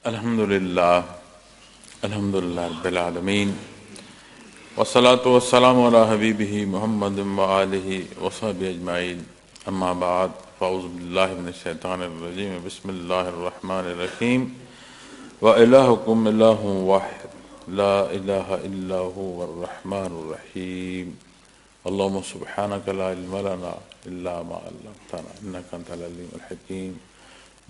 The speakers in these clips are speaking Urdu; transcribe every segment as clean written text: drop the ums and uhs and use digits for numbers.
الحمدللہ رب العالمین والصلاة والسلام علی حبیبہ محمد وآلہ وصحبہ اجمعین، اما بعد فاعوذ باللہ من الشیطان الرجیم، بسم اللہ الرحمن الرحیم۔ وإلہکم الہ واحد لا الہ الا هو الرحمن الرحیم۔ اللہم سبحانک لا علم لنا الا ما علمتنا انک انت العلیم الحکیم۔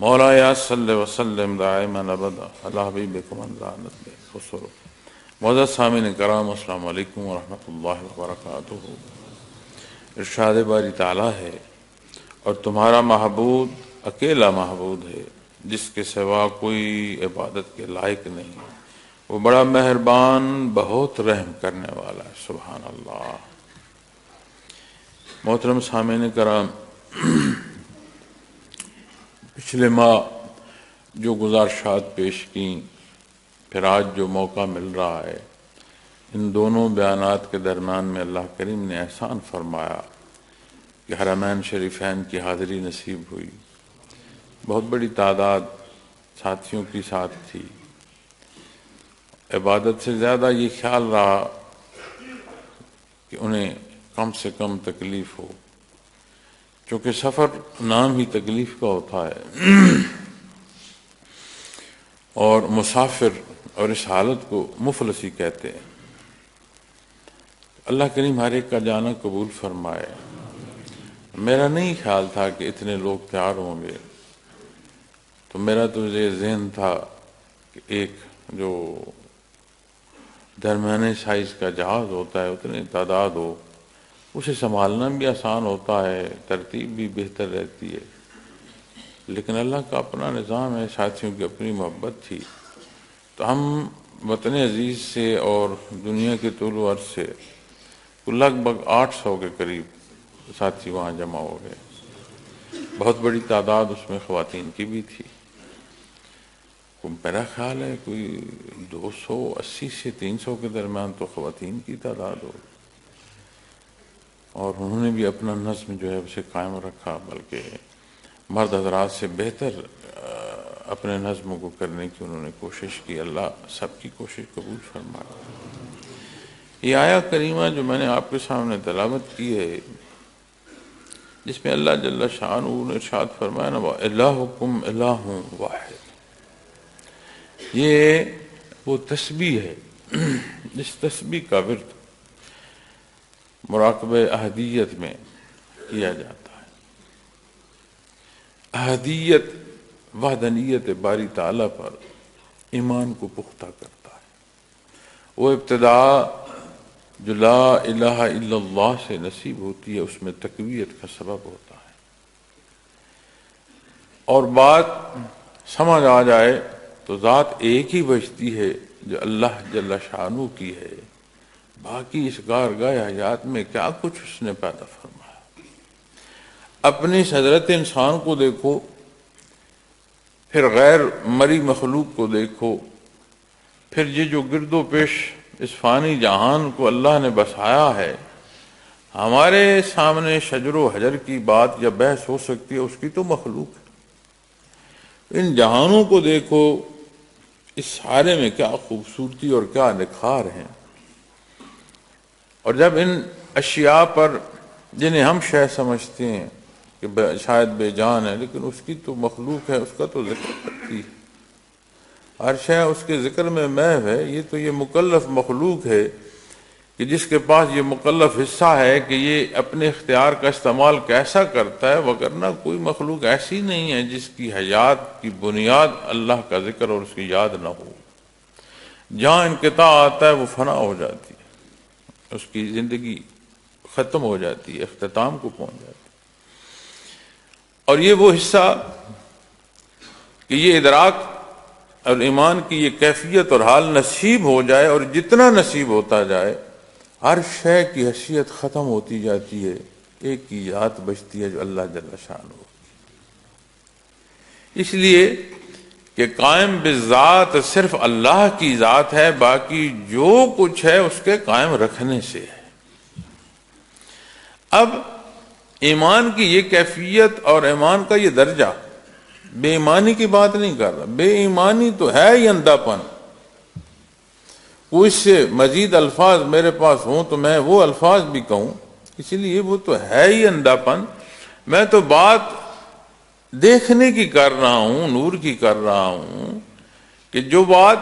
مولایا صلی وسلم دائما ابدا علی حبیبک من لا نبی خسر۔ معزز سامعین کرام، السلام علیکم ورحمۃ اللہ وبرکاتہ۔ ارشاد باری تعالیٰ ہے، اور تمہارا معبود اکیلا معبود ہے جس کے سوا کوئی عبادت کے لائق نہیں، وہ بڑا مہربان بہت رحم کرنے والا ہے۔ سبحان اللہ۔ محترم سامعین کرام، پچھلے ماہ جو گزارشات پیش کیں، پھر آج جو موقع مل رہا ہے، ان دونوں بیانات کے درمیان میں اللہ کریم نے احسان فرمایا کہ حرمین شریفین کی حاضری نصیب ہوئی۔ بہت بڑی تعداد ساتھیوں کی ساتھ تھی۔ عبادت سے زیادہ یہ خیال رہا کہ انہیں کم سے کم تکلیف ہو، چونکہ سفر نام ہی تکلیف کا ہوتا ہے، اور مسافر اور اس حالت کو مفلسی کہتے ہیں۔ اللہ کریم ہر ایک کا جانا قبول فرمائے۔ میرا نہیں خیال تھا کہ اتنے لوگ تیار ہوں گے، تو میرا تو یہ ذہن تھا کہ ایک جو درمیانے سائز کا جہاز ہوتا ہے اتنی تعداد ہو، اسے سنبھالنا بھی آسان ہوتا ہے، ترتیب بھی بہتر رہتی ہے، لیکن اللہ کا اپنا نظام ہے، ساتھیوں کی اپنی محبت تھی، تو ہم وطن عزیز سے اور دنیا کے طول و عرض سے لگ بھگ 800 کے قریب ساتھی وہاں جمع ہو گئے۔ بہت بڑی تعداد اس میں خواتین کی بھی تھی۔ میرا خیال ہے کوئی 280 سے 300 کے درمیان تو خواتین کی تعداد ہو، اور انہوں نے بھی اپنا نظم جو ہے اسے قائم رکھا، بلکہ مرد حضرات سے بہتر اپنے نظم کو کرنے کی انہوں نے کوشش کی۔ اللہ سب کی کوشش قبول فرمائے۔ یہ آیہ کریمہ جو میں نے آپ کے سامنے تلاوت کی ہے، جس میں اللہ جل شانہ نے ارشاد فرمایا نا، وَإِلَٰهُكُمْ إِلَٰهٌ وَاحِدٌ، یہ وہ تسبیح ہے جس تسبیح کا ورد مراقبہ احدیت میں کیا جاتا ہے۔ احدیت وحدانیت باری تعالیٰ پر ایمان کو پختہ کرتا ہے۔ وہ ابتدا جو لا الہ الا اللہ سے نصیب ہوتی ہے، اس میں تقویت کا سبب ہوتا ہے، اور بات سمجھ آ جائے تو ذات ایک ہی بچتی ہے جو اللہ جل شانہ کی ہے، باقی اس کارگاہ حیات میں کیا کچھ اس نے پیدا فرمایا۔ اپنی حضرت انسان کو دیکھو، پھر غیر مری مخلوق کو دیکھو، پھر یہ جو گرد و پیش اس فانی جہان کو اللہ نے بسایا ہے۔ ہمارے سامنے شجر و حجر کی بات یا بحث ہو سکتی ہے، اس کی تو مخلوق ہے۔ ان جہانوں کو دیکھو، اس سارے میں کیا خوبصورتی اور کیا نکھار ہیں، اور جب ان اشیاء پر جنہیں ہم شے سمجھتے ہیں کہ شاید بے جان ہے، لیکن اس کی تو مخلوق ہے، اس کا تو ذکر کرتی ہے، ہر شے اس کے ذکر میں محو ہے۔ یہ تو یہ مکلف مخلوق ہے کہ جس کے پاس یہ مکلف حصہ ہے کہ یہ اپنے اختیار کا استعمال کیسا کرتا ہے، وگرنہ کوئی مخلوق ایسی نہیں ہے جس کی حیات کی بنیاد اللہ کا ذکر اور اس کی یاد نہ ہو۔ جہاں انقطاع آتا ہے وہ فنا ہو جاتی ہے، اس کی زندگی ختم ہو جاتی ہے، اختتام کو پہنچ جاتی ہے۔ اور یہ وہ حصہ کہ یہ ادراک اور ایمان کی یہ کیفیت اور حال نصیب ہو جائے، اور جتنا نصیب ہوتا جائے ہر شے کی حیثیت ختم ہوتی جاتی ہے، ایک کی ذات بچتی ہے جو اللہ جل شانہ ہو۔ اس لیے کہ قائم بالذات صرف اللہ کی ذات ہے، باقی جو کچھ ہے اس کے قائم رکھنے سے ہے۔ اب ایمان کی یہ کیفیت اور ایمان کا یہ درجہ بے ایمانی کی بات نہیں کر رہا، بے ایمانی تو ہے ہی اندھاپن. اس سے مزید الفاظ میرے پاس ہوں تو میں وہ الفاظ بھی کہوں، اسی لیے وہ تو ہے ہی اندھاپن. میں تو بات دیکھنے کی کر رہا ہوں، نور کی کر رہا ہوں، کہ جو بات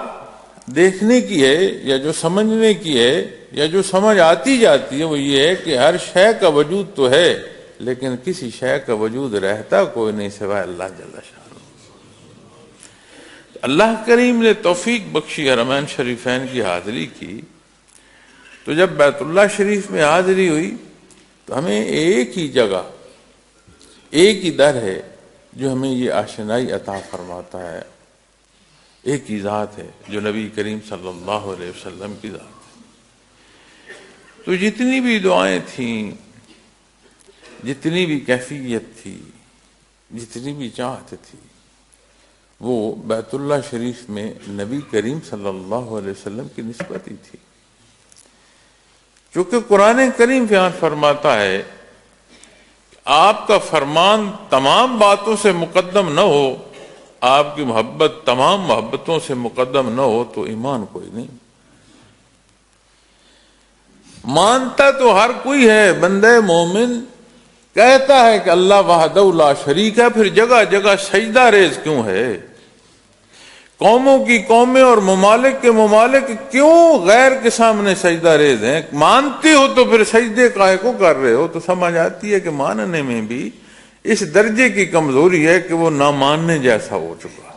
دیکھنے کی ہے یا جو سمجھنے کی ہے یا جو سمجھ آتی جاتی ہے وہ یہ ہے کہ ہر شے کا وجود تو ہے لیکن کسی شے کا وجود رہتا کوئی نہیں سوائے اللہ جل شانہ. اللہ کریم نے توفیق بخشی، حرمین شریفین کی حاضری کی، تو جب بیت اللہ شریف میں حاضری ہوئی تو ہمیں ایک ہی جگہ، ایک ہی در ہے جو ہمیں یہ آشنائی عطا فرماتا ہے، ایک ہی ذات ہے جو نبی کریم صلی اللہ علیہ وسلم کی ذات ہے. تو جتنی بھی دعائیں تھیں، جتنی بھی کیفیت تھی، جتنی بھی چاہت تھی، وہ بیت اللہ شریف میں نبی کریم صلی اللہ علیہ وسلم کی نسبت ہی تھی. چونکہ قرآن کریم بیان فرماتا ہے کہ آپ کا فرمان تمام باتوں سے مقدم نہ ہو، آپ کی محبت تمام محبتوں سے مقدم نہ ہو تو ایمان کوئی نہیں. مانتا تو ہر کوئی ہے، بندہ مومن کہتا ہے کہ اللہ وحدہ لا شریک ہے، پھر جگہ جگہ سجدہ ریز کیوں ہے؟ قوموں کی قومیں اور ممالک کے ممالک کیوں غیر کے سامنے سجدہ ریز ہیں؟ مانتے ہو تو پھر سجدے کاہے کو کر رہے ہو؟ تو سمجھ آتی ہے کہ ماننے میں بھی اس درجے کی کمزوری ہے کہ وہ نہ ماننے جیسا ہو چکا.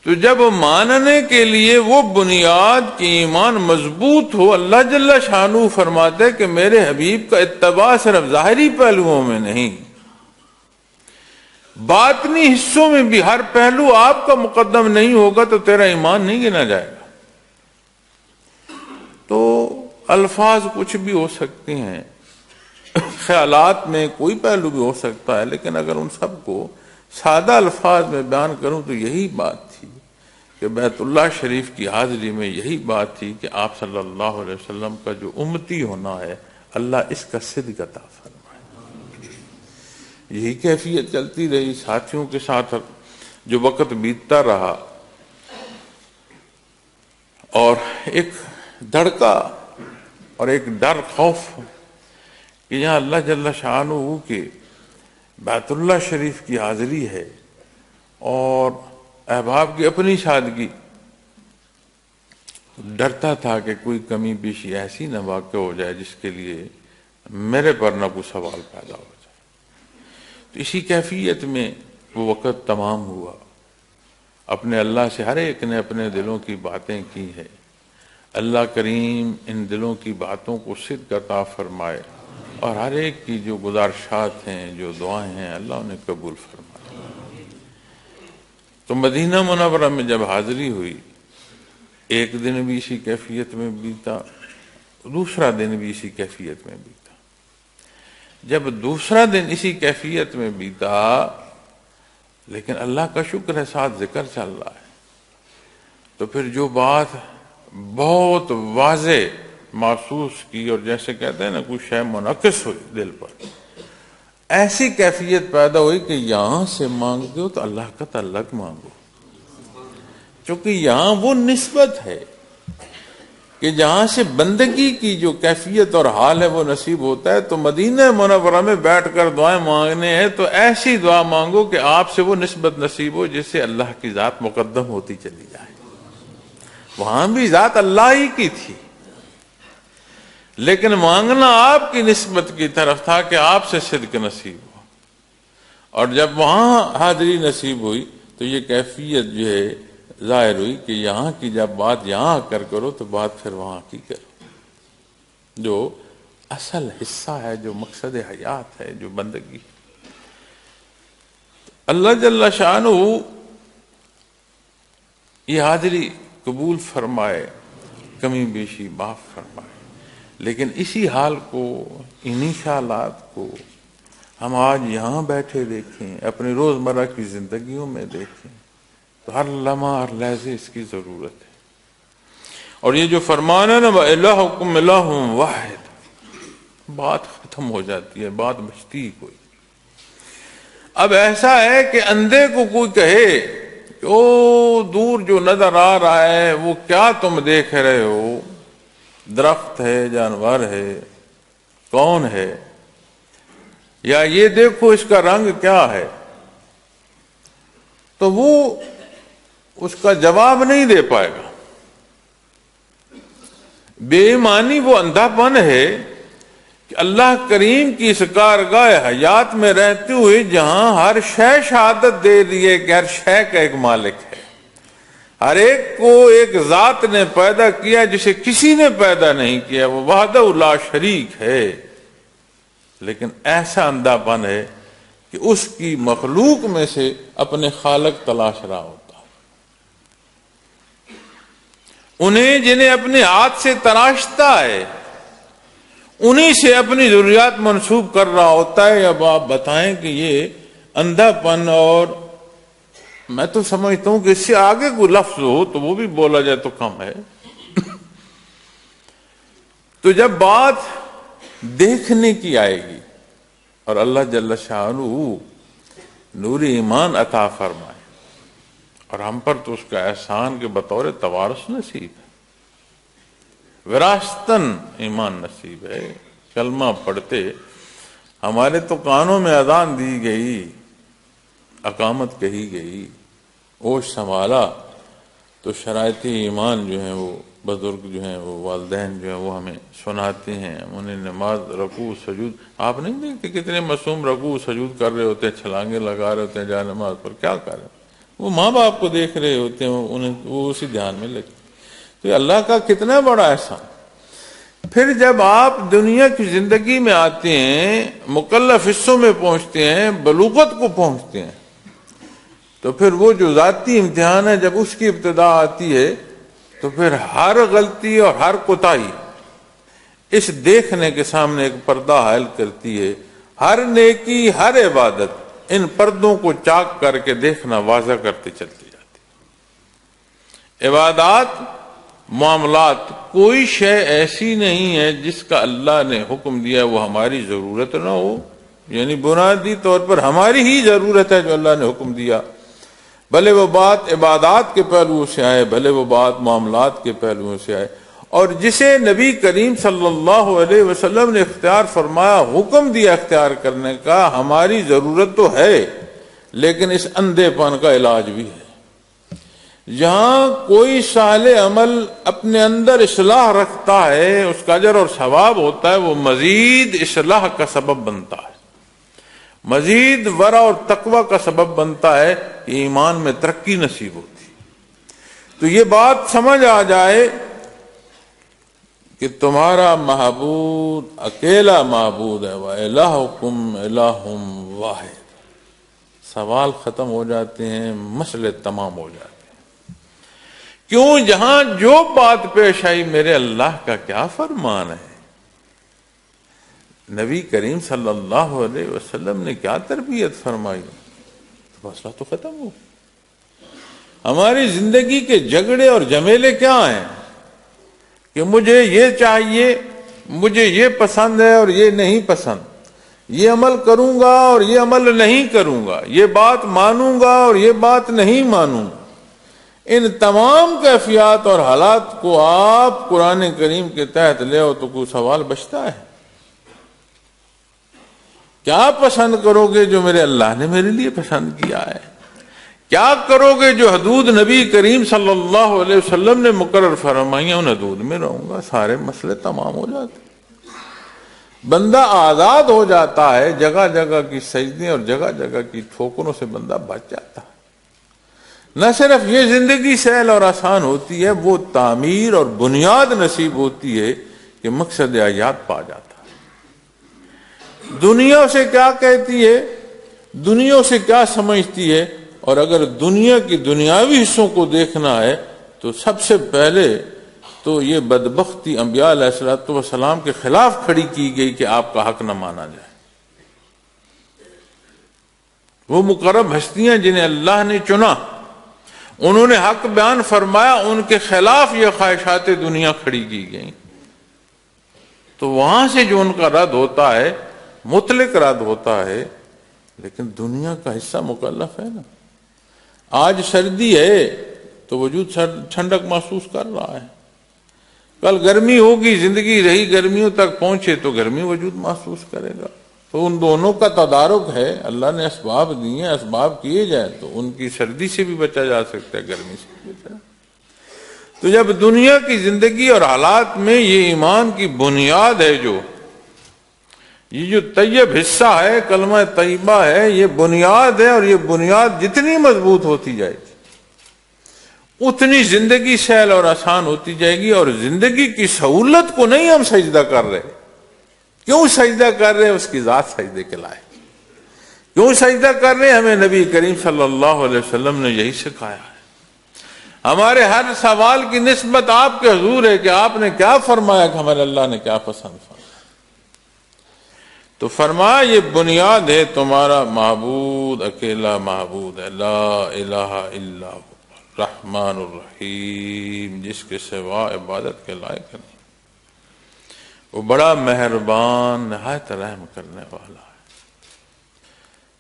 تو جب ماننے کے لیے وہ بنیاد کی ایمان مضبوط ہو، اللہ جل شانہ فرماتے کہ میرے حبیب کا اتباع صرف ظاہری پہلوؤں میں نہیں، باطنی حصوں میں بھی ہر پہلو آپ کا مقدم نہیں ہوگا تو تیرا ایمان نہیں گنا جائے گا. تو الفاظ کچھ بھی ہو سکتے ہیں، خیالات میں کوئی پہلو بھی ہو سکتا ہے، لیکن اگر ان سب کو سادہ الفاظ میں بیان کروں تو یہی بات تھی کہ بیت اللہ شریف کی حاضری میں یہی بات تھی کہ آپ صلی اللہ علیہ وسلم کا جو امتی ہونا ہے اللہ اس کا صدق عطا فرمائے. یہی کیفیت چلتی رہی. ساتھیوں کے ساتھ جو وقت بیتتا رہا اور ایک دھڑکا اور ایک ڈر، خوف کہ یہاں اللہ جل شانہ کے بیت اللہ شریف کی حاضری ہے اور احباب کی اپنی سادگی، ڈرتا تھا کہ کوئی کمی بیشی ایسی نہ واقع ہو جائے جس کے لیے میرے پر نہ کوئی سوال پیدا ہو جائے. تو اسی کیفیت میں وہ وقت تمام ہوا. اپنے اللہ سے ہر ایک نے اپنے دلوں کی باتیں کی ہیں. اللہ کریم ان دلوں کی باتوں کو صدق عطا فرمائے اور ہر ایک کی جو گزارشات ہیں، جو دعائیں ہیں، اللہ انہیں قبول فرمائے. تو مدینہ منورہ میں جب حاضری ہوئی، ایک دن بھی اسی کیفیت میں بیتا، دوسرا دن بھی اسی کیفیت میں بیتا. جب دوسرا دن اسی کیفیت میں بیتا، لیکن اللہ کا شکر ہے ساتھ ذکر چل رہا ہے، تو پھر جو بات بہت واضح محسوس کی اور جیسے کہتے ہیں نا کوئی شے منعکس ہوئی دل پر، ایسی کیفیت پیدا ہوئی کہ یہاں سے مانگتے ہو تو اللہ کا تعلق مانگو. چونکہ یہاں وہ نسبت ہے کہ جہاں سے بندگی کی جو کیفیت اور حال ہے وہ نصیب ہوتا ہے. تو مدینہ منورہ میں بیٹھ کر دعائیں مانگنے ہیں تو ایسی دعا مانگو کہ آپ سے وہ نسبت نصیب ہو جس سے اللہ کی ذات مقدم ہوتی چلی جائے. وہاں بھی ذات اللہ ہی کی تھی، لیکن مانگنا آپ کی نسبت کی طرف تھا کہ آپ سے صدق نصیب ہو. اور جب وہاں حاضری نصیب ہوئی تو یہ کیفیت جو ہے ظاہر ہوئی کہ یہاں کی جب بات یہاں کر کرو تو بات پھر وہاں کی کرو. جو اصل حصہ ہے، جو مقصد حیات ہے، جو بندگی، اللہ جل شانہ یہ حاضری قبول فرمائے، کمی بیشی معاف فرمائے. لیکن اسی حال کو، انہی خیالات کو ہم آج یہاں بیٹھے دیکھیں، اپنی روزمرہ کی زندگیوں میں دیکھیں تو ہر لمحہ ہر لحظے اس کی ضرورت ہے. اور یہ جو فرمان ہے نا وَإِلَٰهُكُمْ إِلَٰهٌ وَاحِدٌ، بات ختم ہو جاتی ہے، بات بچتی ہی کوئی. اب ایسا ہے کہ اندھے کو کوئی کہے کہ او دور جو نظر آ رہا ہے وہ کیا تم دیکھ رہے ہو، درخت ہے، جانور ہے، کون ہے، یا یہ دیکھو اس کا رنگ کیا ہے، تو وہ اس کا جواب نہیں دے پائے گا۔ بے ایمانی وہ اندھا پن ہے کہ اللہ کریم کی اس کارگاہ حیات میں رہتے ہوئے جہاں ہر شے شہادت دے رہی ہے کہ ہر شے کا ایک مالک ہے، ہر ایک کو ایک ذات نے پیدا کیا جسے کسی نے پیدا نہیں کیا، وہ وحدہ لا شریک ہے، لیکن ایسا اندھا پن ہے کہ اس کی مخلوق میں سے اپنے خالق تلاش رہا ہوتا ہے، انہیں جنہیں اپنے ہاتھ سے تراشتا ہے انہی سے اپنی ضروریات منسوب کر رہا ہوتا ہے۔ اب آپ بتائیں کہ یہ اندھا پن، اور میں تو سمجھتا ہوں کہ اس سے آگے کوئی لفظ ہو تو وہ بھی بولا جائے تو کم ہے۔ تو جب بات دیکھنے کی آئے گی اور اللہ جل شانہ نور ایمان عطا فرمائے، اور ہم پر تو اس کا احسان کے بطور توارث نصیب ہے، وراثتاً ایمان نصیب ہے۔ کلمہ پڑھتے ہمارے تو کانوں میں اذان دی گئی، اقامت کہی گئی، ہوش سنبھالا تو شرائط ایمان جو ہیں وہ بزرگ جو ہیں وہ والدین جو ہیں وہ ہمیں سناتے ہیں، انہیں نماز رکوع سجود، آپ نہیں دیکھتے کتنے معصوم رکوع سجود کر رہے ہوتے ہیں، چھلانگے لگا رہے ہوتے ہیں جا نماز پر، کیا کر رہے ہیں؟ وہ ماں باپ کو دیکھ رہے ہوتے ہیں، انہیں وہ اسی دھیان میں لگے۔ تو یہ اللہ کا کتنا بڑا احسان۔ پھر جب آپ دنیا کی زندگی میں آتے ہیں، مکلف حصوں میں پہنچتے ہیں، بلوغت کو پہنچتے ہیں، تو پھر وہ جو ذاتی امتحان ہے جب اس کی ابتدا آتی ہے تو پھر ہر غلطی اور ہر کوتاہی اس دیکھنے کے سامنے ایک پردہ حائل کرتی ہے، ہر نیکی ہر عبادت ان پردوں کو چاک کر کے دیکھنا واضح کرتے چلتی جاتی۔ عبادات، معاملات، کوئی شے ایسی نہیں ہے جس کا اللہ نے حکم دیا وہ ہماری ضرورت نہ ہو، یعنی بنیادی طور پر ہماری ہی ضرورت ہے جو اللہ نے حکم دیا، بھلے وہ بات عبادات کے پہلوؤں سے آئے، بھلے وہ بات معاملات کے پہلوؤں سے آئے، اور جسے نبی کریم صلی اللہ علیہ وسلم نے اختیار فرمایا، حکم دیا اختیار کرنے کا، ہماری ضرورت تو ہے لیکن اس اندھے پن کا علاج بھی ہے۔ جہاں کوئی صالح عمل اپنے اندر اصلاح رکھتا ہے، اس کا اجر اور ثواب ہوتا ہے، وہ مزید اصلاح کا سبب بنتا ہے، مزید ورع اور تقوی کا سبب بنتا ہے، ایمان میں ترقی نصیب ہوتی۔ تو یہ بات سمجھ آ جائے کہ تمہارا معبود اکیلا معبود ہے، وَإِلَٰهُكُمْ إِلَٰهٌ وَاحِدٌ، سوال ختم ہو جاتے ہیں، مسئلے تمام ہو جاتے ہیں۔ کیوں؟ جہاں جو بات پیش آئی میرے اللہ کا کیا فرمان ہے، نبی کریم صلی اللہ علیہ وسلم نے کیا تربیت فرمائی، تو مسئلہ تو ختم ہو۔ ہماری زندگی کے جھگڑے اور جھمیلے کیا ہیں کہ مجھے یہ چاہیے، مجھے یہ پسند ہے اور یہ نہیں پسند، یہ عمل کروں گا اور یہ عمل نہیں کروں گا، یہ بات مانوں گا اور یہ بات نہیں مانوں گا۔ ان تمام کیفیات اور حالات کو آپ قرآن کریم کے تحت لے آؤ تو کوئی سوال بچتا ہے؟ کیا پسند کرو گے جو میرے اللہ نے میرے لیے پسند کیا ہے؟ کیا کرو گے جو حدود نبی کریم صلی اللہ علیہ وسلم نے مقرر فرمائی، ان حدود میں رہوں گا، سارے مسئلے تمام ہو جاتے، بندہ آزاد ہو جاتا ہے، جگہ جگہ کی سجدے اور جگہ جگہ کی ٹھوکروں سے بندہ بچ جاتا ہے۔ نہ صرف یہ زندگی سہل اور آسان ہوتی ہے، وہ تعمیر اور بنیاد نصیب ہوتی ہے کہ مقصد حیات پا جاتا ہے۔ دنیا سے کیا کہتی ہے، دنیا سے کیا سمجھتی ہے، اور اگر دنیا کی دنیاوی حصوں کو دیکھنا ہے تو سب سے پہلے تو یہ بدبختی انبیاء علیہ الصلوۃ والسلام کے خلاف کھڑی کی گئی کہ آپ کا حق نہ مانا جائے۔ وہ مقرب ہستیاں جنہیں اللہ نے چنا، انہوں نے حق بیان فرمایا، ان کے خلاف یہ خواہشات دنیا کھڑی کی گئیں، تو وہاں سے جو ان کا رد ہوتا ہے، مطلق رد ہوتا ہے، لیکن دنیا کا حصہ مکلف ہے نا. آج سردی ہے تو وجود ٹھنڈک محسوس کر رہا ہے، کل گرمی ہوگی، زندگی رہی گرمیوں تک پہنچے تو گرمی وجود محسوس کرے گا. تو ان دونوں کا تدارک ہے. اللہ نے اسباب دیے، اسباب کیے جائیں تو ان کی سردی سے بھی بچا جا سکتا ہے، گرمی سے بھی بچا. تو جب دنیا کی زندگی اور حالات میں یہ ایمان کی بنیاد ہے، یہ جو طیب حصہ ہے، کلمہ طیبہ ہے، یہ بنیاد ہے، اور یہ بنیاد جتنی مضبوط ہوتی جائے گی اتنی زندگی سہل اور آسان ہوتی جائے گی. اور زندگی کی سہولت کو نہیں ہم سجدہ کر رہے. کیوں سجدہ کر رہے ہیں؟ اس کی ذات سجدے کے لائق. کیوں سجدہ کر رہے ہیں؟ ہمیں نبی کریم صلی اللہ علیہ وسلم نے یہی سکھایا ہے. ہمارے ہر سوال کی نسبت آپ کے حضور ہے کہ آپ نے کیا فرمایا، کہ ہمارے اللہ نے کیا پسند فرمایا. تو فرمایا یہ بنیاد ہے، تمہارا معبود اکیلا معبود ہے، لا الہ الا ہو رحمان الرحیم، جس کے سوا عبادت کے لائق نہیں. وہ بڑا مہربان، نہایت رحم کرنے والا ہے.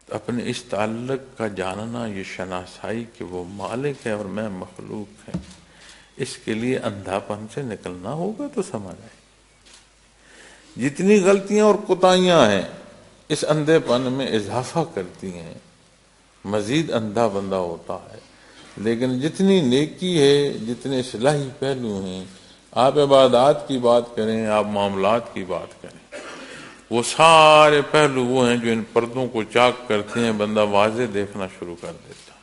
اپنے اس تعلق کا جاننا، یہ شناسائی کہ وہ مالک ہے اور میں مخلوق ہے، اس کے لیے اندھا پن سے نکلنا ہوگا تو سمجھ آئے. جتنی غلطیاں اور کوتاہیاں ہیں اس اندھے پن میں اضافہ کرتی ہیں، مزید اندھا بندہ ہوتا ہے. لیکن جتنی نیکی ہے، جتنے اصلاحی پہلو ہیں، آپ عبادات کی بات کریں، آپ معاملات کی بات کریں، وہ سارے پہلو وہ ہیں جو ان پردوں کو چاک کرتے ہیں، بندہ واضح دیکھنا شروع کر دیتا ہے.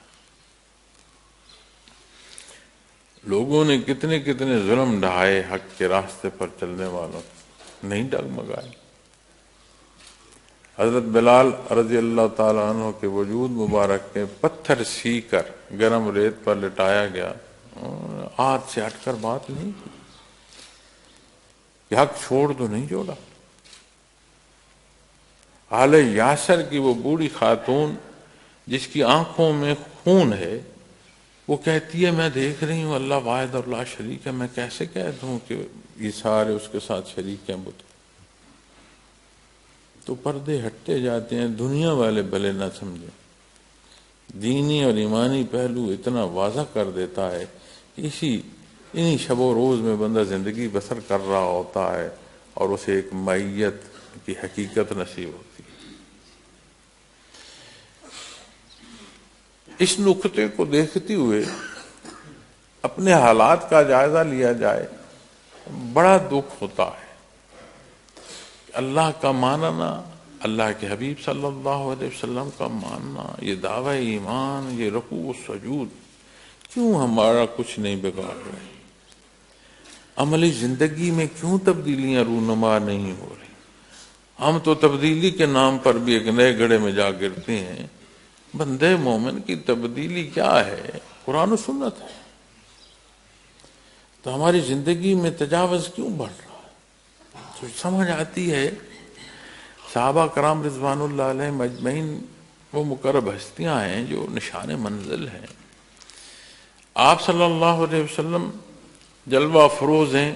لوگوں نے کتنے کتنے ظلم ڈھائے حق کے راستے پر چلنے والوں، نہیں ڈگمگائے. حضرت بلال رضی اللہ تعالیٰ عنہ کے وجود مبارک کے پتھر سی کر گرم ریت پر لٹایا گیا، ہاتھ سے ہٹ کر بات نہیں کی کہ حق چھوڑ دو، نہیں جوڑا. آل یاسر کی وہ بوڑھی خاتون جس کی آنکھوں میں خون ہے، وہ کہتی ہے میں دیکھ رہی ہوں اللہ واحد اور لا شریک ہے، میں کیسے کہہ دوں کہ یہ سارے اس کے ساتھ شریک ہیں بت. تو پردے ہٹتے جاتے ہیں. دنیا والے بھلے نہ سمجھیں، دینی اور ایمانی پہلو اتنا واضح کر دیتا ہے کہ انہی شب و روز میں بندہ زندگی بسر کر رہا ہوتا ہے اور اسے ایک معیت کی حقیقت نصیب ہوتی ہے. اس نقطے کو دیکھتے ہوئے اپنے حالات کا جائزہ لیا جائے، بڑا دکھ ہوتا ہے. اللہ کا ماننا، اللہ کے حبیب صلی اللہ علیہ وسلم کا ماننا، یہ دعوی ایمان، یہ رکوع و سجود کیوں ہمارا کچھ نہیں بگاڑ رہے؟ عملی زندگی میں کیوں تبدیلیاں رونما نہیں ہو رہی؟ ہم تو تبدیلی کے نام پر بھی ایک نئے گڑھے میں جا گرتے ہیں. بندے مومن کی تبدیلی کیا ہے؟ قرآن و سنت ہے. تو ہماری زندگی میں تجاوز کیوں بڑھ رہا ہے؟ تو سمجھ آتی ہے صحابہ کرام رضوان اللہ علیہ مجمعین وہ مقرب ہستیاں ہیں جو نشان منزل ہیں. آپ صلی اللہ علیہ وسلم جلوہ افروز ہیں.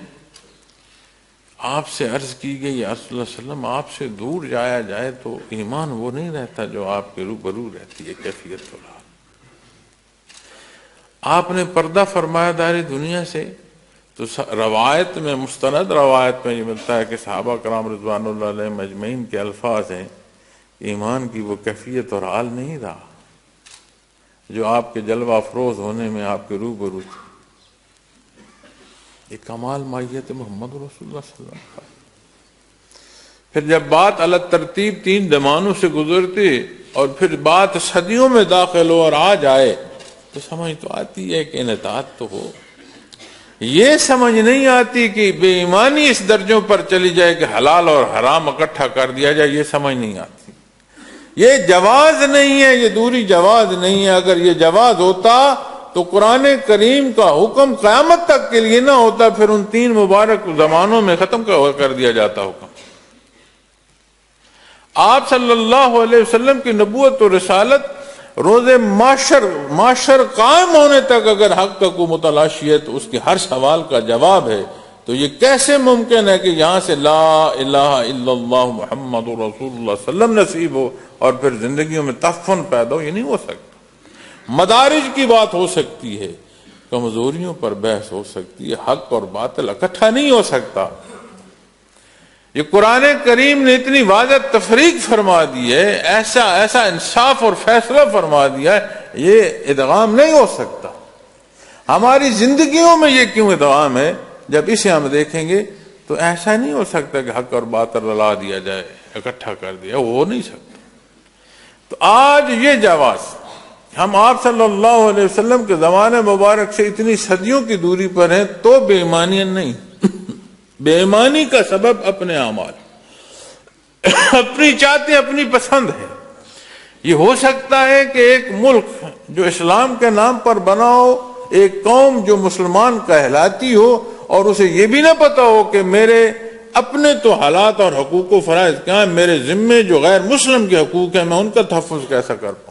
آپ سے عرض کی گئی یا رسول اللہ علیہ وسلم آپ سے دور جایا جائے تو ایمان وہ نہیں رہتا جو آپ کے روبرو رہتی ہے کیفیت و حال. آپ نے پردہ فرمایا داری دنیا سے. تو روایت میں، مستند روایت میں یہ ملتا ہے کہ صحابہ کرام رضوان اللہ علیہ مجمعین کے الفاظ ہیں، ایمان کی وہ کیفیت اور حال نہیں رہا جو آپ کے جلوہ افروز ہونے میں آپ کے روبرو تھی. یہ کمال ماہیت محمد رسول اللہ صلی اللہ علیہ وسلم کا. پھر جب بات الگ ترتیب 3 زمانوں سے گزرتی اور پھر بات صدیوں میں داخل ہو اور آ جائے تو سمجھ تو آتی ہے کہ انعطاف تو ہو. یہ سمجھ نہیں آتی کہ بے ایمانی اس درجوں پر چلی جائے کہ حلال اور حرام اکٹھا کر دیا جائے. یہ سمجھ نہیں آتی. یہ جواز نہیں ہے، یہ دوری جواز نہیں ہے. اگر یہ جواز ہوتا تو قرآن کریم کا حکم قیامت تک کے لیے نہ ہوتا، پھر ان 3 مبارک زمانوں میں ختم کر دیا جاتا حکم. آپ صلی اللہ علیہ وسلم کی نبوت و رسالت روز معاشر قائم ہونے تک اگر حق کا کوئی متلاشی ہے تو اس کے ہر سوال کا جواب ہے تو یہ کیسے ممکن ہے کہ یہاں سے لا الہ الا اللہ محمد رسول اللہ صلی اللہ علیہ وسلم نصیب ہو اور پھر زندگیوں میں تعفن پیدا ہو؟ یہ نہیں ہو سکتا۔ مدارج کی بات ہو سکتی ہے، کمزوریوں پر بحث ہو سکتی ہے، حق اور باطل اکٹھا نہیں ہو سکتا۔ یہ قرآن کریم نے اتنی واضح تفریق فرما دی ہے، ایسا انصاف اور فیصلہ فرما دیا ہے، یہ ادغام نہیں ہو سکتا۔ ہماری زندگیوں میں یہ کیوں ادغام ہے؟ جب اسے ہم دیکھیں گے تو ایسا نہیں ہو سکتا کہ حق اور باطل رلا دیا جائے، اکٹھا کر دیا، وہ ہو نہیں سکتا۔ تو آج یہ جواز ہم آپ صلی اللہ علیہ وسلم کے زمانے مبارک سے اتنی صدیوں کی دوری پر ہیں تو بے ایمانی نہیں، بے ایمانی کا سبب اپنے اعمال، اپنی چاہتے اپنی پسند ہے۔ یہ ہو سکتا ہے کہ ایک ملک جو اسلام کے نام پر بنا ہو، ایک قوم جو مسلمان کہلاتی ہو، اور اسے یہ بھی نہ پتا ہو کہ میرے اپنے تو حالات اور حقوق و فرائض کیا ہیں، میرے ذمے جو غیر مسلم کے حقوق ہیں میں ان کا تحفظ کیسا کر پاؤں؟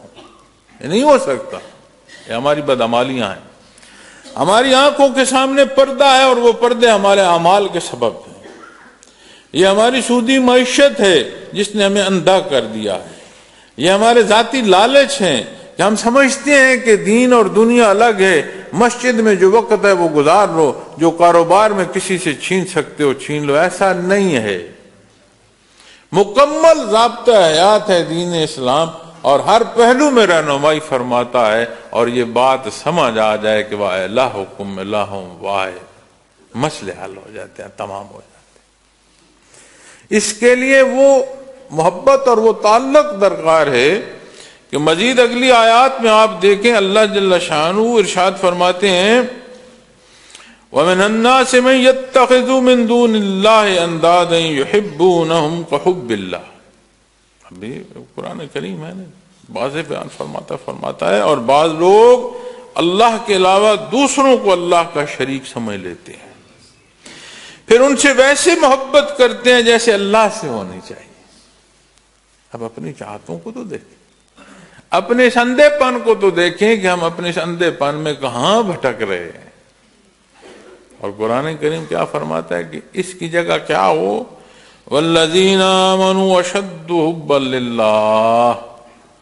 یہ نہیں ہو سکتا۔ یہ ہماری بدعمالیاں ہیں۔ ہماری آنکھوں کے سامنے پردہ ہے اور وہ پردے ہمارے اعمال کے سبب ہیں۔ یہ ہماری سودی معیشت ہے جس نے ہمیں اندھا کر دیا ہے۔ یہ ہمارے ذاتی لالچ ہیں کہ ہم سمجھتے ہیں کہ دین اور دنیا الگ ہے، مسجد میں جو وقت ہے وہ گزار لو، جو کاروبار میں کسی سے چھین سکتے ہو چھین لو۔ ایسا نہیں ہے، مکمل ضابطہ حیات ہے دین اسلام، اور ہر پہلو میں رہنمائی فرماتا ہے، اور یہ بات سمجھ آ جائے کہ وہ الہکم الہ واحد، مسئلے حل ہو جاتے ہیں، تمام ہو جاتے ہیں۔ اس کے لیے وہ محبت اور وہ تعلق درکار ہے کہ مزید اگلی آیات میں آپ دیکھیں اللہ جل شانہ ارشاد فرماتے ہیں وَمِنَ النَّاسِ مَن يَتَّخِذُ مِن دُونِ اللَّهِ أَندَادًا يُحِبُّونَهُمْ كَحُبِّ اللَّهِ۔ ابھی قرآن کریم ہے نا، واضح بیان فرماتا ہے، اور بعض لوگ اللہ کے علاوہ دوسروں کو اللہ کا شریک سمجھ لیتے ہیں، پھر ان سے ویسے محبت کرتے ہیں جیسے اللہ سے ہونی چاہیے۔ اب اپنی چاہتوں کو تو دیکھیں، اپنے اس اندھے پن کو تو دیکھیں کہ ہم اپنے اس اندھے پن میں کہاں بھٹک رہے ہیں۔ اور قرآن کریم کیا فرماتا ہے کہ اس کی جگہ کیا ہو، وَالَّذِينَ آمَنُوا أَشَدُّ حُبًّا لِلَّهِ،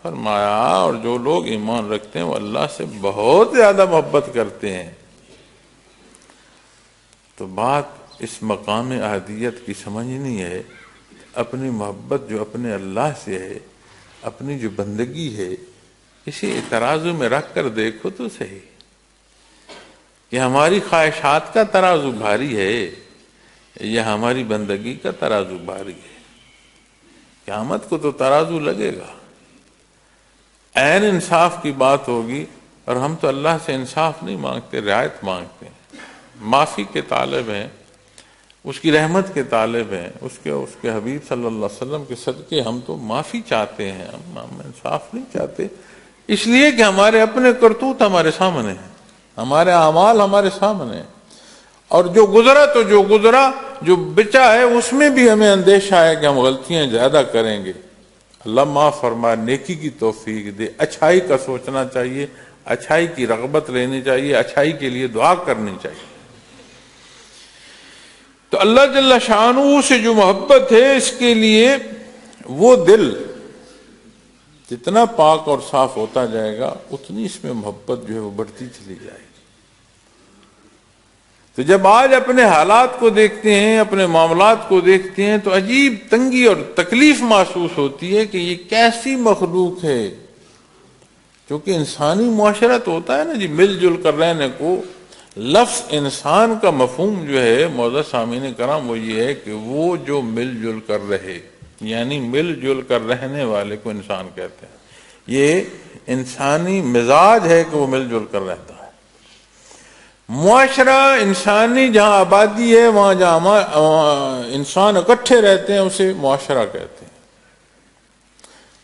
فرمایا اور جو لوگ ایمان رکھتے ہیں وہ اللہ سے بہت زیادہ محبت کرتے ہیں۔ تو بات اس مقام احدیت کی سمجھنی ہے، اپنی محبت جو اپنے اللہ سے ہے، اپنی جو بندگی ہے، اسے ترازو میں رکھ کر دیکھو تو صحیح کہ ہماری خواہشات کا ترازو بھاری ہے یا ہماری بندگی کا ترازو بھاری ہے۔ قیامت کو تو ترازو لگے گا، عین انصاف کی بات ہوگی، اور ہم تو اللہ سے انصاف نہیں مانگتے، رعایت مانگتے ہیں، معافی کے طالب ہیں، اس کی رحمت کے طالب ہیں، اس کے حبیب صلی اللہ علیہ وسلم کے صدقے ہم تو معافی چاہتے ہیں، ہم انصاف نہیں چاہتے، اس لیے کہ ہمارے اپنے کرتوت ہمارے سامنے ہیں، ہمارے اعمال ہمارے سامنے ہیں، اور جو گزرا جو بچا ہے اس میں بھی ہمیں اندیشہ ہے کہ ہم غلطیاں زیادہ کریں گے۔ اللہ معاف فرمائے، نیکی کی توفیق دے، اچھائی کا سوچنا چاہیے، اچھائی کی رغبت لینی چاہیے، اچھائی کے لیے دعا کرنی چاہیے۔ تو اللہ جل شانہ سے جو محبت ہے، اس کے لیے وہ دل جتنا پاک اور صاف ہوتا جائے گا اتنی اس میں محبت جو ہے وہ بڑھتی چلی جائے گی۔ تو جب آج اپنے حالات کو دیکھتے ہیں، اپنے معاملات کو دیکھتے ہیں، تو عجیب تنگی اور تکلیف محسوس ہوتی ہے کہ یہ کیسی مخلوق ہے۔ کیونکہ انسانی معاشرت ہوتا ہے نا جی، مل جل کر رہنے کو، لفظ انسان کا مفہوم جو ہے معزز سامعین کرام وہ یہ ہے کہ وہ جو مل جل کر رہے، یعنی مل جل کر رہنے والے کو انسان کہتے ہیں۔ یہ انسانی مزاج ہے کہ وہ مل جل کر رہتا ہے۔ معاشرہ انسانی جہاں آبادی ہے، وہاں جہاں انسان اکٹھے رہتے ہیں اسے معاشرہ کہتے ہیں۔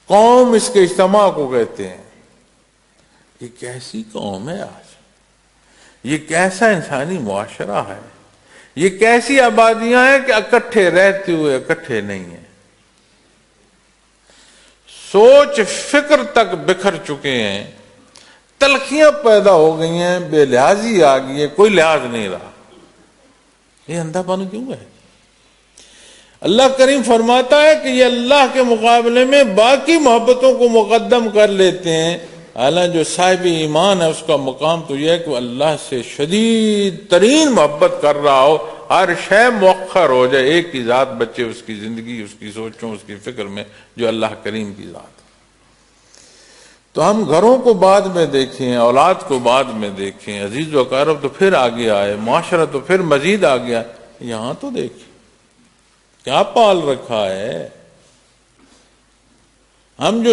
قوم اس کے اجتماع کو کہتے ہیں۔ یہ کیسی قوم ہے آج، یہ کیسا انسانی معاشرہ ہے، یہ کیسی آبادیاں ہیں کہ اکٹھے رہتے ہوئے اکٹھے نہیں ہیں، سوچ فکر تک بکھر چکے ہیں، تلخیاں پیدا ہو گئی ہیں، بے لحاظی آ گئی ہے، کوئی لحاظ نہیں رہا۔ یہ اندھا پن کیوں ہے؟ اللہ کریم فرماتا ہے کہ یہ اللہ کے مقابلے میں باقی محبتوں کو مقدم کر لیتے ہیں، حالانکہ جو صاحب ایمان ہے اس کا مقام تو یہ ہے کہ وہ اللہ سے شدید ترین محبت کر رہا ہو، ہر شے مؤخر ہو جائے، ایک کی ذات بچے اس کی زندگی، اس کی سوچوں، اس کی فکر میں، جو اللہ کریم کی ذات۔ تو ہم گھروں کو بعد میں دیکھیں، اولاد کو بعد میں دیکھیں، عزیز و اقارب تو پھر آگے آئے، معاشرہ تو پھر مزید آ گیا، یہاں تو دیکھیں کیا پال رکھا ہے۔ ہم جو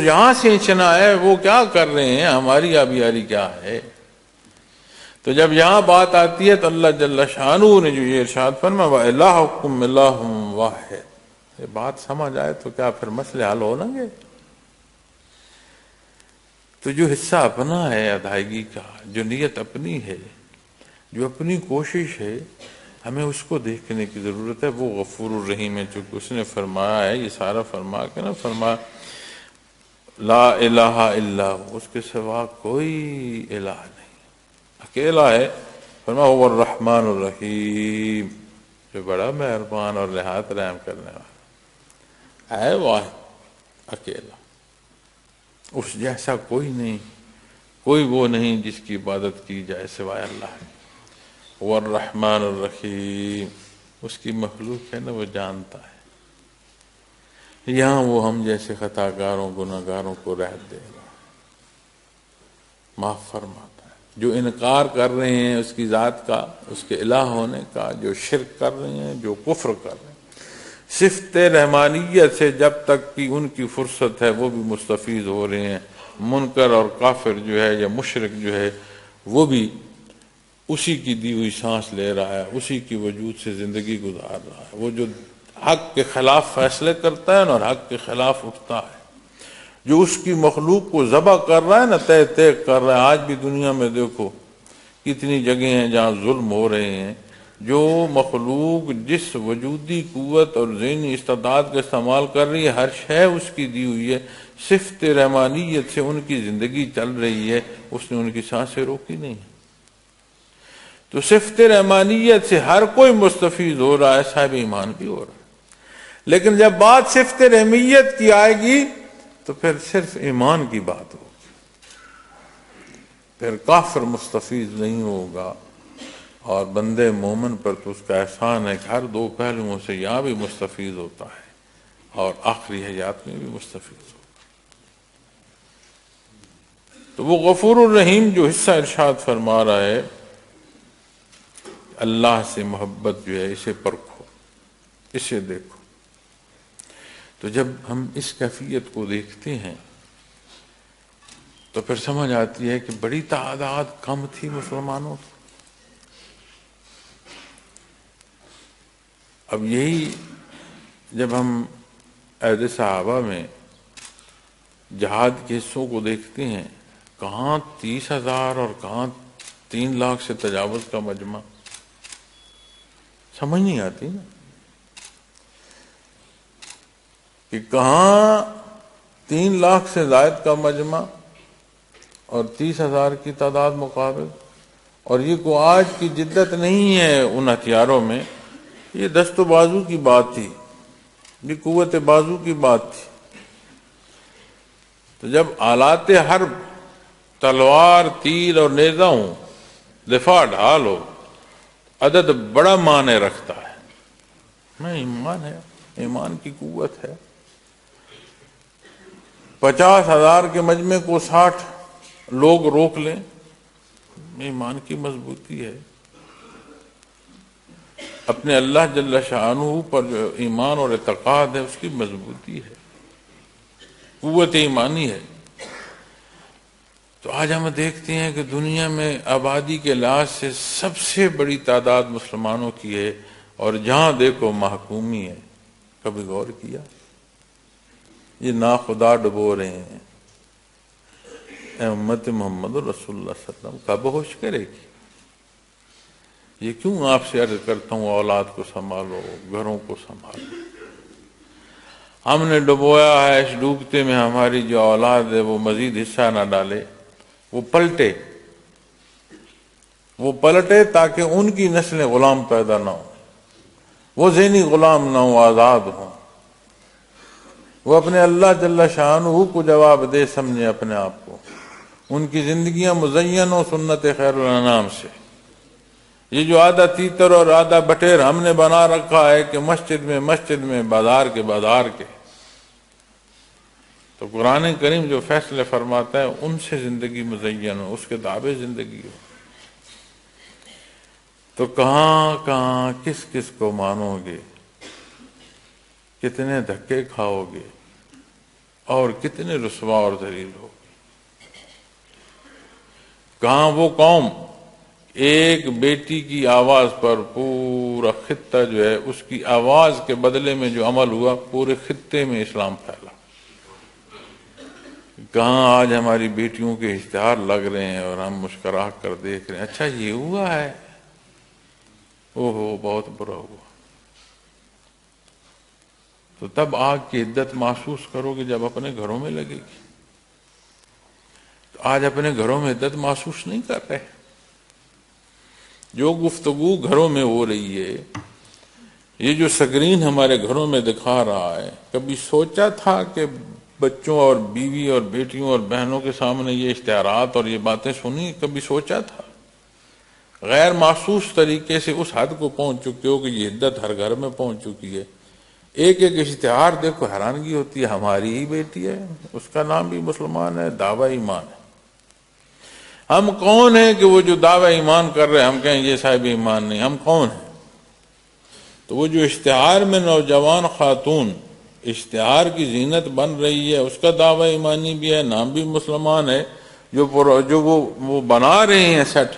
یہاں سینچنا ہے وہ کیا کر رہے ہیں، ہماری آبیاری کیا ہے؟ تو جب یہاں بات آتی ہے تو اللہ جل شانہ نے جو یہ ارشاد فرمایا وَإِلَٰهُكُمْ إِلَٰهٌ وَاحِدٌ، یہ بات سمجھ آئے تو کیا پھر مسئلے حل ہو لیں گے؟ تو جو حصہ اپنا ہے ادائیگی کا، جو نیت اپنی ہے، جو اپنی کوشش ہے، ہمیں اس کو دیکھنے کی ضرورت ہے۔ وہ غفور الرحیم ہے، چونکہ اس نے فرمایا ہے، یہ سارا فرما کے نا فرمایا لا الہ الا ہو، اس کے سوا کوئی الہ نہیں، اکیلا ہے۔ فرمایا هو الرحمن الرحیم، جو بڑا مہربان اور نہایت رحم کرنے والا ہے، واحد اکیلا، اس جیسا کوئی نہیں، کوئی وہ نہیں جس کی عبادت کی جائے سوائے اللہ ہے۔ وہ الرحمن الرحیم، اس کی مخلوق ہے نا وہ جانتا ہے، یہاں وہ ہم جیسے خطا کاروں گناہ گاروں کو رحمت دے گا، معاف فرماتا ہے۔ جو انکار کر رہے ہیں اس کی ذات کا، اس کے الہ ہونے کا، جو شرک کر رہے ہیں، جو کفر کر رہے ہیں، صفت رحمانیت سے جب تک کہ ان کی فرصت ہے وہ بھی مستفید ہو رہے ہیں۔ منکر اور کافر جو ہے یا مشرک جو ہے وہ بھی اسی کی دی ہوئی سانس لے رہا ہے، اسی کی وجود سے زندگی گزار رہا ہے۔ وہ جو حق کے خلاف فیصلے کرتا ہے اور حق کے خلاف اٹھتا ہے، جو اس کی مخلوق کو ذبح کر رہا ہے نا، تہ کر رہا ہے۔ آج بھی دنیا میں دیکھو کتنی جگہیں ہیں جہاں ظلم ہو رہے ہیں، جو مخلوق جس وجودی قوت اور ذہنی استعداد کا استعمال کر رہی ہے، ہر شے اس کی دی ہوئی ہے، صفت رحمانیت سے ان کی زندگی چل رہی ہے، اس نے ان کی سانسیں روکی نہیں۔ تو صفت رحمانیت سے ہر کوئی مستفید ہو رہا ہے، صاحب ایمان بھی ہو رہا ہے۔ لیکن جب بات صفت رحمیت کی آئے گی تو پھر صرف ایمان کی بات ہوگی، پھر کافر مستفید نہیں ہوگا، اور بندے مومن پر تو اس کا احسان ہے کہ ہر دو پہلوؤں سے یہاں بھی مستفید ہوتا ہے اور آخری حیات میں بھی مستفید ہوگا۔ تو وہ غفور الرحیم جو حصہ ارشاد فرما رہا ہے، اللہ سے محبت جو ہے اسے پرکھو، اسے دیکھو۔ تو جب ہم اس کیفیت کو دیکھتے ہیں تو پھر سمجھ آتی ہے کہ بڑی تعداد کم تھی مسلمانوں کی۔ اب یہی جب ہم عہد صحابہ میں جہاد کے حصوں کو دیکھتے ہیں، کہاں 30,000 اور کہاں 3 لاکھ سے تجاوز کا مجمع، سمجھ نہیں آتی نا کہ کہاں 3 لاکھ سے زائد کا مجمع اور 30,000 کی تعداد مقابل، اور یہ کو آج کی جدت نہیں ہے ان ہتھیاروں میں، یہ دست و بازو کی بات تھی، یہ قوت بازو کی بات تھی۔ تو جب آلات حرب تلوار، تیر اور نیزہ ہوں، دفاع ڈھال ہو، عدد بڑا معنی رکھتا ہے۔ میں ایمان ہے، ایمان کی قوت ہے۔ 50,000 کے مجمع کو 60 لوگ روک لیں، ایمان کی مضبوطی ہے۔ اپنے اللہ جل شانہ پر جو ایمان اور اعتقاد ہے اس کی مضبوطی ہے، قوت ایمانی ہے۔ تو آج ہم دیکھتے ہیں کہ دنیا میں آبادی کے لحاظ سے سب سے بڑی تعداد مسلمانوں کی ہے، اور جہاں دیکھو محکومی ہے۔ کبھی غور کیا یہ ناخدا ڈبو رہے ہیں، اے امت محمد رسول اللہ صلی اللہ علیہ وسلم کب ہوش کرے گی؟ یہ کیوں آپ سے عرض کرتا ہوں اولاد کو سنبھالو، گھروں کو سنبھالو۔ ہم نے ڈبویا ہے، اس ڈوبتے میں ہماری جو اولاد ہے وہ مزید حصہ نہ ڈالے، وہ پلٹے۔ وہ پلٹے تاکہ ان کی نسلیں غلام پیدا نہ ہوں، وہ ذہنی غلام نہ ہوں، آزاد ہوں، وہ اپنے اللہ جل شانہ کو جواب دے سمجھے اپنے آپ کو، ان کی زندگیاں مزین ہو سنت خیر الانام سے۔ یہ جو آدھا تیتر اور آدھا بٹیر ہم نے بنا رکھا ہے کہ مسجد میں بازار کے، تو قرآن کریم جو فیصلے فرماتا ہے ان سے زندگی مزین ہو، اس کے تابع زندگی ہو، تو کہاں کس کس کو مانو گے، کتنے دھکے کھاؤ گے اور کتنے رسوا اور ذلیل ہو گے۔ کہاں وہ قوم ایک بیٹی کی آواز پر پورا خطہ جو ہے اس کی آواز کے بدلے میں جو عمل ہوا پورے خطے میں اسلام پھیلا۔ کہاں آج ہماری بیٹیوں کے اشتہار لگ رہے ہیں اور ہم مسکرا کر دیکھ رہے ہیں، اچھا یہ ہوا ہے، اوہو بہت برا ہوا۔ تو تب آگ کی عدت محسوس کرو گے جب اپنے گھروں میں لگے گی۔ تو آج اپنے گھروں میں عدت محسوس نہیں کر رہے۔ جو گفتگو گھروں میں ہو رہی ہے، یہ جو سکرین ہمارے گھروں میں دکھا رہا ہے، کبھی سوچا تھا کہ بچوں اور بیوی اور بیٹیوں اور بہنوں کے سامنے یہ اشتہارات اور یہ باتیں سنی؟ کبھی سوچا تھا؟ غیر محسوس طریقے سے اس حد کو پہنچ چکے ہو کہ یہ عدت ہر گھر میں پہنچ چکی ہے۔ ایک اشتہار دیکھو حیرانگی ہوتی ہے، ہماری ہی بیٹی ہے، اس کا نام بھی مسلمان ہے، دعویٰ ایمان ہے۔ ہم کون ہیں کہ وہ جو دعویٰ ایمان کر رہے ہیں ہم کہیں یہ صاحب ایمان نہیں؟ ہم کون ہیں؟ تو وہ جو اشتہار میں نوجوان خاتون اشتہار کی زینت بن رہی ہے، اس کا دعویٰ ایمانی بھی ہے، نام بھی مسلمان ہے، جو وہ بنا رہے ہیں سیٹ،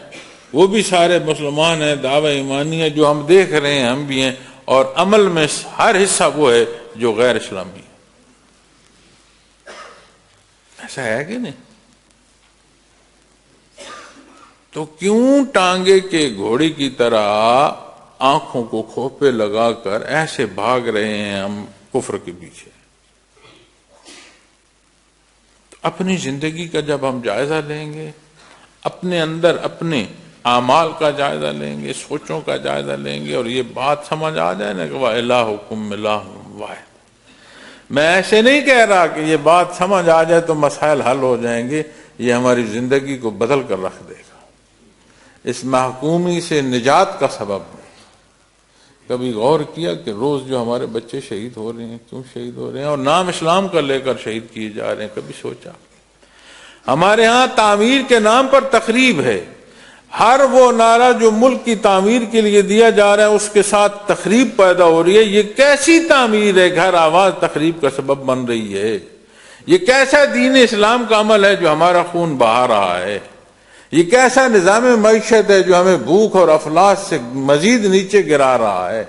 وہ بھی سارے مسلمان ہیں، دعویٰ ایمانی ہے، جو ہم دیکھ رہے ہیں ہم بھی ہیں، اور عمل میں ہر حصہ وہ ہے جو غیر اسلامی ہے۔ ایسا ہے کہ نہیں؟ تو کیوں ٹانگے کے گھوڑے کی طرح آنکھوں کو کھوپے لگا کر ایسے بھاگ رہے ہیں ہم کفر کے پیچھے؟ اپنی زندگی کا جب ہم جائزہ لیں گے، اپنے اندر اپنے اعمال کا جائزہ لیں گے، سوچوں کا جائزہ لیں گے، اور یہ بات سمجھ آ جائے نا کہ وَإِلَٰهُكُمْ إِلَٰهٌ وَاحِدٌ۔ میں ایسے نہیں کہہ رہا کہ یہ بات سمجھ آ جائے تو مسائل حل ہو جائیں گے، یہ ہماری زندگی کو بدل کر رکھ دے گا، اس محکومی سے نجات کا سبب ہے۔ کبھی غور کیا کہ روز جو ہمارے بچے شہید ہو رہے ہیں، کیوں شہید ہو رہے ہیں؟ اور نام اسلام کا لے کر شہید کیے جا رہے ہیں۔ کبھی سوچا؟ ہمارے ہاں تعمیر کے نام پر تخریب ہے، ہر وہ نعرہ جو ملک کی تعمیر کے لیے دیا جا رہا ہے اس کے ساتھ تخریب پیدا ہو رہی ہے۔ یہ کیسی تعمیر ہے؟ گھر آواز تخریب کا سبب بن رہی ہے۔ یہ کیسا دین اسلام کا عمل ہے جو ہمارا خون بہا رہا ہے؟ یہ کیسا نظام معیشت ہے جو ہمیں بھوک اور افلاس سے مزید نیچے گرا رہا ہے؟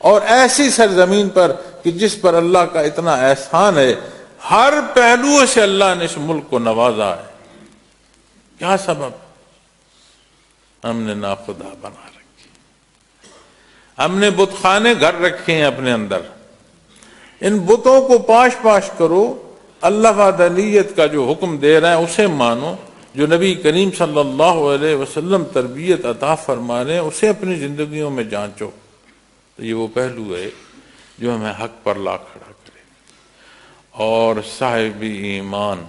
اور ایسی سرزمین پر کہ جس پر اللہ کا اتنا احسان ہے، ہر پہلو سے اللہ نے اس ملک کو نوازا ہے۔ کیا سبب؟ ہم نے ناخدا بنا رکھی، ہم نے بت خانے گھر رکھے ہیں اپنے اندر۔ ان بتوں کو پاش کرو، اللہ وحدانیت کا جو حکم دے رہا ہے اسے مانو، جو نبی کریم صلی اللہ علیہ وسلم تربیت عطا فرما رہے ہیں اسے اپنی زندگیوں میں جانچو۔ تو یہ وہ پہلو ہے جو ہمیں حق پر لا کھڑا کرے، اور صاحب ایمان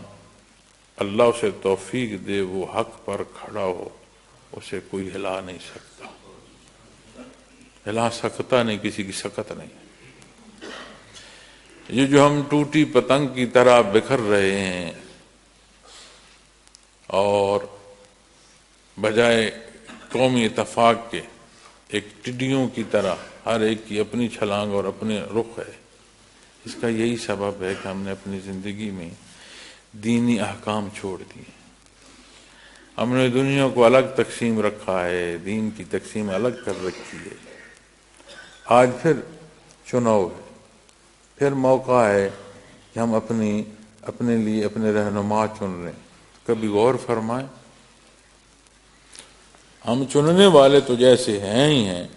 اللہ اسے توفیق دے وہ حق پر کھڑا ہو، اسے کوئی ہلا نہیں سکتا، ہلا سکتا نہیں، کسی کی سکت نہیں۔ یہ جو ہم ٹوٹی پتنگ کی طرح بکھر رہے ہیں اور بجائے قومی اتفاق کے ایک ٹڈیوں کی طرح ہر ایک کی اپنی چھلانگ اور اپنے رخ ہے، اس کا یہی سبب ہے کہ ہم نے اپنی زندگی میں دینی احکام چھوڑ دیے۔ ہم نے دنیا کو الگ تقسیم رکھا ہے، دین کی تقسیم الگ کر رکھی ہے۔ آج پھر چناؤ ہے، پھر موقع ہے کہ ہم اپنے لیے اپنے رہنما چن رہے ہیں۔ کبھی غور فرمائیں، ہم چننے والے تو جیسے ہیں ہی ہیں،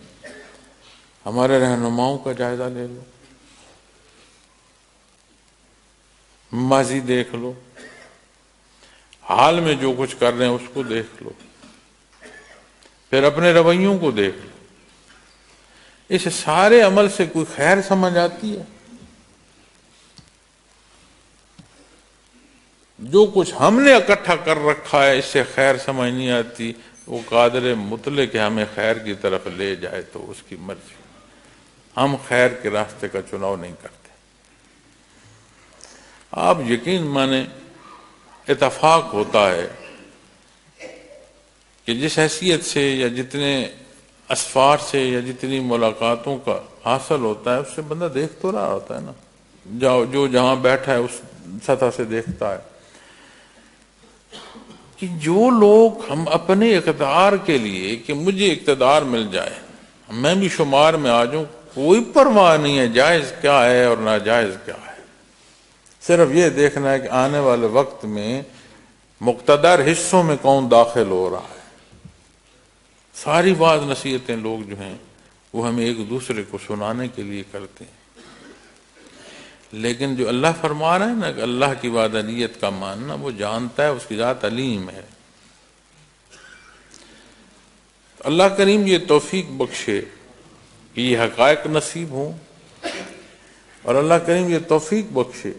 ہمارے رہنماؤں کا جائزہ لے لو، ماضی دیکھ لو، حال میں جو کچھ کر رہے ہیں اس کو دیکھ لو۔ پھر اپنے رویوں کو دیکھ لو، اس سارے عمل سے کوئی خیر سمجھ آتی ہے؟ جو کچھ ہم نے اکٹھا کر رکھا ہے اس سے خیر سمجھ نہیں آتی۔ وہ قادر مطلق کہ ہمیں خیر کی طرف لے جائے تو اس کی مرضی، ہم خیر کے راستے کا چناؤ نہیں کرتے۔ آپ یقین مانیں، اتفاق ہوتا ہے کہ جس حیثیت سے یا جتنے اسفار سے یا جتنی ملاقاتوں کا حاصل ہوتا ہے اس سے بندہ دیکھ تو رہا ہوتا ہے نا، جو جہاں بیٹھا ہے اس سطح سے دیکھتا ہے کہ جو لوگ ہم اپنے اقتدار کے لیے کہ مجھے اقتدار مل جائے، میں بھی شمار میں آ جاؤں، کوئی پرواہ نہیں ہے جائز کیا ہے اور ناجائز کیا ہے، صرف یہ دیکھنا ہے کہ آنے والے وقت میں مقتدر حصوں میں کون داخل ہو رہا ہے۔ ساری بعض نصیحتیں لوگ جو ہیں وہ ہمیں ایک دوسرے کو سنانے کے لیے کرتے ہیں، لیکن جو اللہ فرما رہا ہے نا کہ اللہ کی وحدانیت کا ماننا، وہ جانتا ہے، اس کی ذات علیم ہے۔ اللہ کریم یہ توفیق بخشے کہ یہ حقائق نصیب ہوں، اور اللہ کریم یہ توفیق بخشے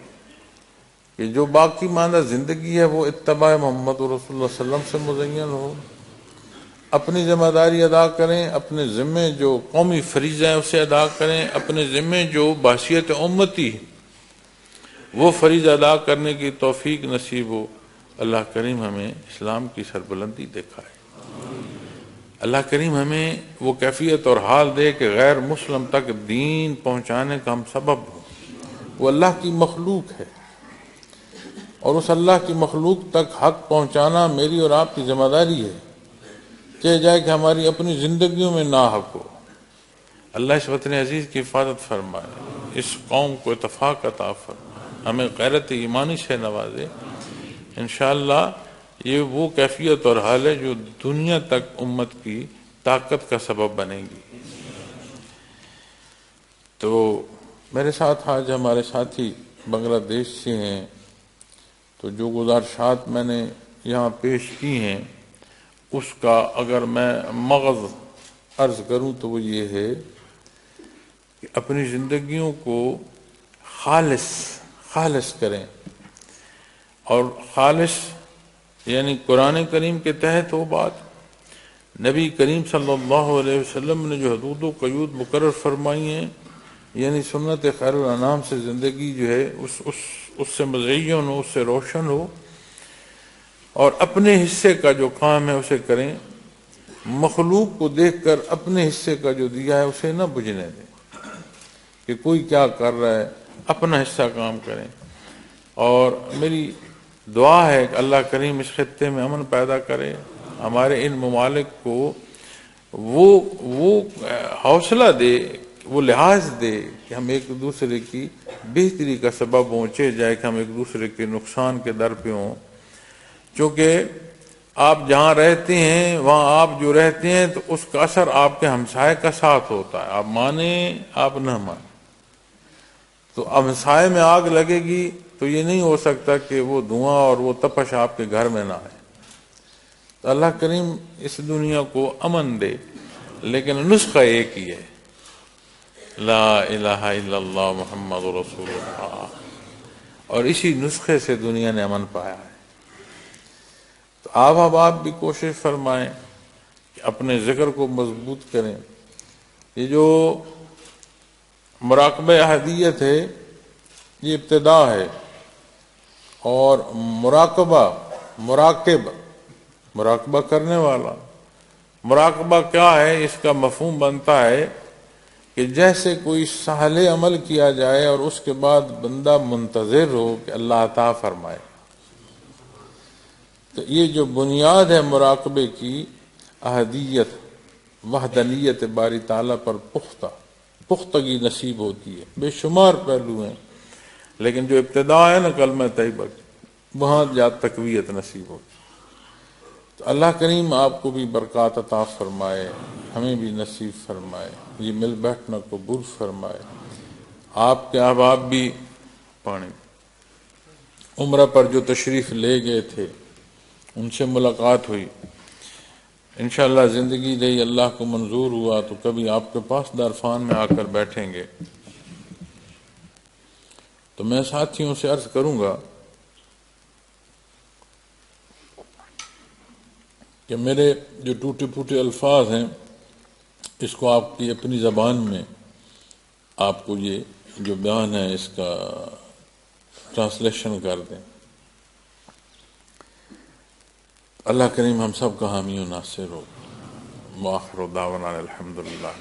کہ جو باقی ماندہ زندگی ہے وہ اتباع محمد رسول اللہ صلی اللہ علیہ وسلم سے مزین ہو، اپنی ذمہ داری ادا کریں، اپنے ذمے جو قومی فریضہ ہیں اسے ادا کریں، اپنے ذمے جو بحثیت امتی وہ فریضہ ادا کرنے کی توفیق نصیب ہو۔ اللہ کریم ہمیں اسلام کی سربلندی دکھائے، اللہ کریم ہمیں وہ کیفیت اور حال دے کہ غیر مسلم تک دین پہنچانے کا ہم سبب ہوں۔ وہ اللہ کی مخلوق ہے، اور اس اللہ کی مخلوق تک حق پہنچانا میری اور آپ کی ذمہ داری ہے، چاہے جائے کہ ہماری اپنی زندگیوں میں ناحق ہو۔ اللہ اس وطن عزیز کی حفاظت فرمائے، اس قوم کو اتفاق عطا فرمائے، ہمیں غیرت ایمانی سے نوازے۔ انشاءاللہ یہ وہ کیفیت اور حال ہے جو دنیا تک امت کی طاقت کا سبب بنے گی۔ تو میرے ساتھ آج ہمارے ساتھی بنگلہ دیش سے ہیں، تو جو گزارشات میں نے یہاں پیش کی ہیں اس کا اگر میں مغز عرض کروں تو وہ یہ ہے کہ اپنی زندگیوں کو خالص کریں، اور خالص یعنی قرآن کریم کے تحت وہ بات، نبی کریم صلی اللہ علیہ وسلم نے جو حدود و قیود مقرر فرمائی ہیں، یعنی سنت خیر الانام سے زندگی جو ہے اس سے مزین ہو، اس سے روشن ہو، اور اپنے حصے کا جو کام ہے اسے کریں، مخلوق کو دیکھ کر اپنے حصے کا جو دیا ہے اسے نہ بجھنے دیں کہ کوئی کیا کر رہا ہے، اپنا حصہ کام کریں۔ اور میری دعا ہے کہ اللہ کریم اس خطے میں امن پیدا کرے، ہمارے ان ممالک کو وہ حوصلہ دے، وہ لحاظ دے کہ ہم ایک دوسرے کی بہتری کا سبب ہوں، چاہے جائے کہ ہم ایک دوسرے کے نقصان کے در پہ ہوں۔ چونکہ آپ جہاں رہتے ہیں وہاں آپ جو رہتے ہیں تو اس کا اثر آپ کے ہمسائے کا ساتھ ہوتا ہے، آپ مانیں آپ نہ مانیں۔ تو ہمسائے میں آگ لگے گی تو یہ نہیں ہو سکتا کہ وہ دھواں اور وہ تپش آپ کے گھر میں نہ آئے۔ تو اللہ کریم اس دنیا کو امن دے، لیکن نسخہ ایک ہی ہے، لا الہ الا اللہ محمد رسول اللہ، اور اسی نسخے سے دنیا نے امن پایا ہے۔ تو آپ بھی کوشش فرمائیں کہ اپنے ذکر کو مضبوط کریں۔ یہ جو مراقبہ احدیت ہے یہ ابتدا ہے، اور مراقبہ کرنے والا، مراقبہ کیا ہے، اس کا مفہوم بنتا ہے کہ جیسے کوئی سہل عمل کیا جائے اور اس کے بعد بندہ منتظر ہو کہ اللہ عطا فرمائے۔ تو یہ جو بنیاد ہے مراقبے کی، احدیت، وحدانیت باری تعالیٰ پر پختگی نصیب ہوتی ہے۔ بے شمار پہلو ہیں، لیکن جو ابتدا ہے نا کلمہ طیبہ کی، وہاں جا تقویت نصیب ہوتی۔ تو اللہ کریم آپ کو بھی برکات عطا فرمائے، ہمیں بھی نصیب فرمائے، یہ مل بیٹھنا قبول فرمائے۔ آپ کے احباب بھی عمرہ پر جو تشریف لے گئے تھے ان سے ملاقات ہوئی، انشاءاللہ زندگی رہی، اللہ کو منظور ہوا تو کبھی آپ کے پاس دارفان میں آ کر بیٹھیں گے، تو میں ساتھیوں سے عرض کروں گا کہ میرے جو ٹوٹے پھوٹے الفاظ ہیں اس کو آپ کی اپنی زبان میں آپ کو یہ جو بیان ہے اس کا ٹرانسلیشن کر دیں۔ اللہ کریم ہم سب کا حامی و ناصر ہو۔ وآخر دعوانا الحمدللہ۔